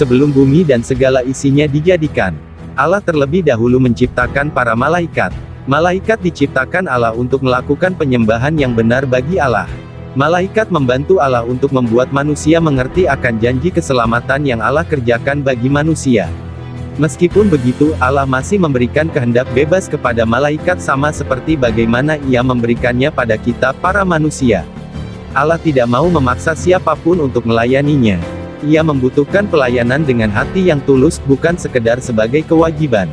Sebelum bumi dan segala isinya dijadikan, Allah terlebih dahulu menciptakan para malaikat. Malaikat diciptakan Allah untuk melakukan penyembahan yang benar bagi Allah. Malaikat membantu Allah untuk membuat manusia mengerti akan janji keselamatan yang Allah kerjakan bagi manusia. Meskipun begitu, Allah masih memberikan kehendak bebas kepada malaikat sama seperti bagaimana Ia memberikannya pada kita, para manusia. Allah tidak mau memaksa siapapun untuk melayaninya. Ia membutuhkan pelayanan dengan hati yang tulus, bukan sekedar sebagai kewajiban.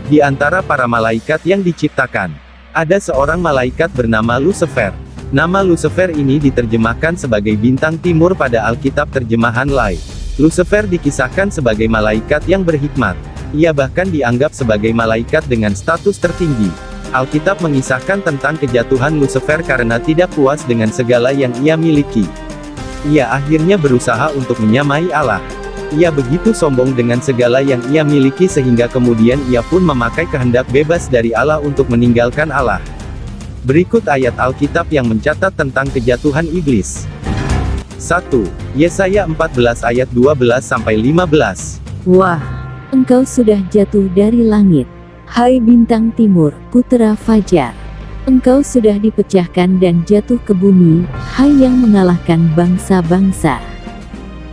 Di antara para malaikat yang diciptakan, ada seorang malaikat bernama Lucifer. Nama Lucifer ini diterjemahkan sebagai bintang timur pada Alkitab terjemahan Lai. Lucifer dikisahkan sebagai malaikat yang berhikmat. Ia bahkan dianggap sebagai malaikat dengan status tertinggi. Alkitab mengisahkan tentang kejatuhan Lucifer karena tidak puas dengan segala yang ia miliki. Ia akhirnya berusaha untuk menyamai Allah. Ia begitu sombong dengan segala yang ia miliki sehingga kemudian ia pun memakai kehendak bebas dari Allah untuk meninggalkan Allah. Berikut ayat Alkitab yang mencatat tentang kejatuhan iblis. 1. Yesaya 14 ayat 12-15. Wah, engkau sudah jatuh dari langit, hai bintang timur, putra fajar. Engkau sudah dipecahkan dan jatuh ke bumi, hai yang mengalahkan bangsa-bangsa.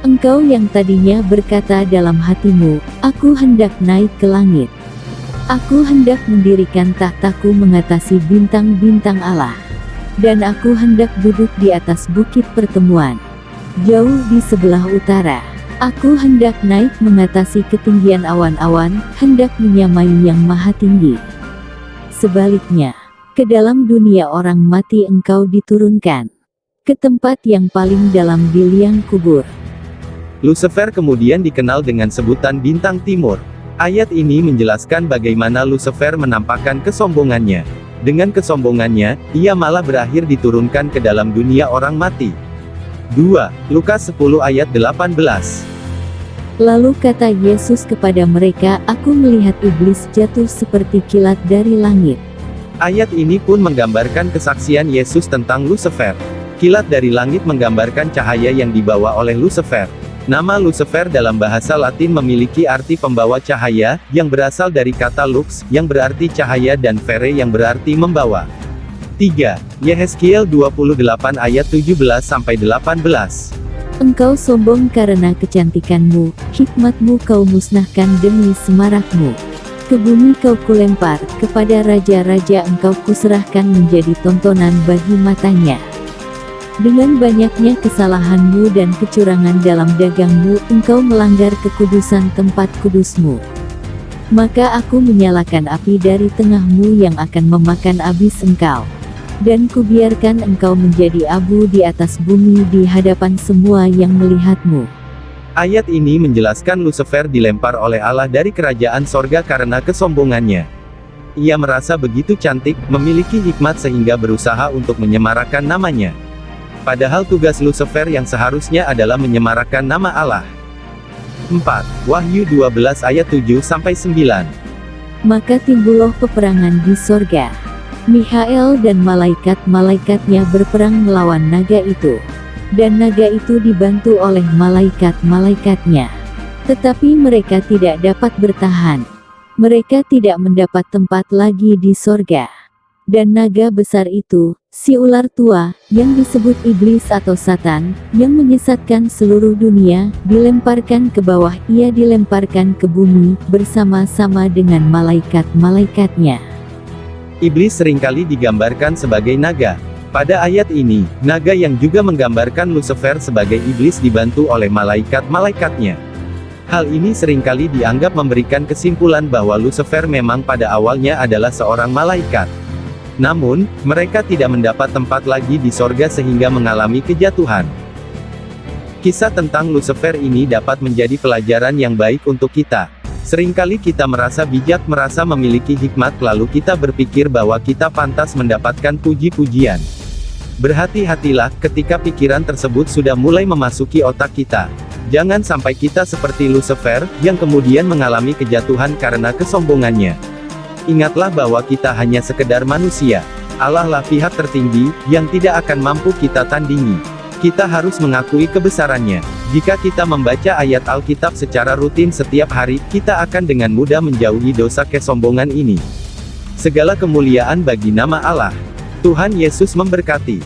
Engkau yang tadinya berkata dalam hatimu, aku hendak naik ke langit. Aku hendak mendirikan tahtaku mengatasi bintang-bintang Allah. Dan aku hendak duduk di atas bukit pertemuan, jauh di sebelah utara. Aku hendak naik mengatasi ketinggian awan-awan, hendak menyamai yang maha tinggi. Sebaliknya, ke dalam dunia orang mati engkau diturunkan, ke tempat yang paling dalam di liang kubur. Lucifer kemudian dikenal dengan sebutan bintang timur. Ayat ini menjelaskan bagaimana Lucifer menampakkan kesombongannya. Dengan kesombongannya, ia malah berakhir diturunkan ke dalam dunia orang mati. 2. Lukas 10 ayat 18. Lalu kata Yesus kepada mereka, aku melihat iblis jatuh seperti kilat dari langit. Ayat ini pun menggambarkan kesaksian Yesus tentang Lucifer. Kilat dari langit menggambarkan cahaya yang dibawa oleh Lucifer. Nama Lucifer dalam bahasa Latin memiliki arti pembawa cahaya, yang berasal dari kata lux, yang berarti cahaya dan fere yang berarti membawa. 3. Yehezkiel 28 ayat 17-18. Engkau sombong karena kecantikanmu, hikmatmu kau musnahkan demi semarakmu. Ke bumi kau kulempar, kepada raja-raja engkau kuserahkan menjadi tontonan bagi matanya. Dengan banyaknya kesalahanmu dan kecurangan dalam dagangmu, engkau melanggar kekudusan tempat kudusmu. Maka aku menyalakan api dari tengahmu yang akan memakan habis engkau. Dan kubiarkan engkau menjadi abu di atas bumi di hadapan semua yang melihatmu. Ayat ini menjelaskan Lucifer dilempar oleh Allah dari kerajaan sorga karena kesombongannya. Ia merasa begitu cantik, memiliki hikmat sehingga berusaha untuk menyemarakan namanya. Padahal tugas Lucifer yang seharusnya adalah menyemarakan nama Allah. 4. Wahyu 12 ayat 7-9. Maka timbullah peperangan di sorga. Mikhael dan malaikat-malaikatnya berperang melawan naga itu. Dan naga itu dibantu oleh malaikat-malaikatnya. Tetapi mereka tidak dapat bertahan. Mereka tidak mendapat tempat lagi di sorga. Dan naga besar itu, si ular tua, yang disebut iblis atau Satan, yang menyesatkan seluruh dunia, dilemparkan ke bawah. Ia dilemparkan ke bumi, bersama-sama dengan malaikat-malaikatnya. Iblis seringkali digambarkan sebagai naga. Pada ayat ini, naga yang juga menggambarkan Lucifer sebagai iblis dibantu oleh malaikat-malaikatnya. Hal ini seringkali dianggap memberikan kesimpulan bahwa Lucifer memang pada awalnya adalah seorang malaikat. Namun, mereka tidak mendapat tempat lagi di sorga sehingga mengalami kejatuhan. Kisah tentang Lucifer ini dapat menjadi pelajaran yang baik untuk kita. Seringkali kita merasa bijak, merasa memiliki hikmat, lalu kita berpikir bahwa kita pantas mendapatkan puji-pujian. Berhati-hatilah, ketika pikiran tersebut sudah mulai memasuki otak kita. Jangan sampai kita seperti Lucifer, yang kemudian mengalami kejatuhan karena kesombongannya. Ingatlah bahwa kita hanya sekedar manusia. Allah lah pihak tertinggi, yang tidak akan mampu kita tandingi. Kita harus mengakui kebesarannya. Jika kita membaca ayat Alkitab secara rutin setiap hari, kita akan dengan mudah menjauhi dosa kesombongan ini. Segala kemuliaan bagi nama Allah. Tuhan Yesus memberkati.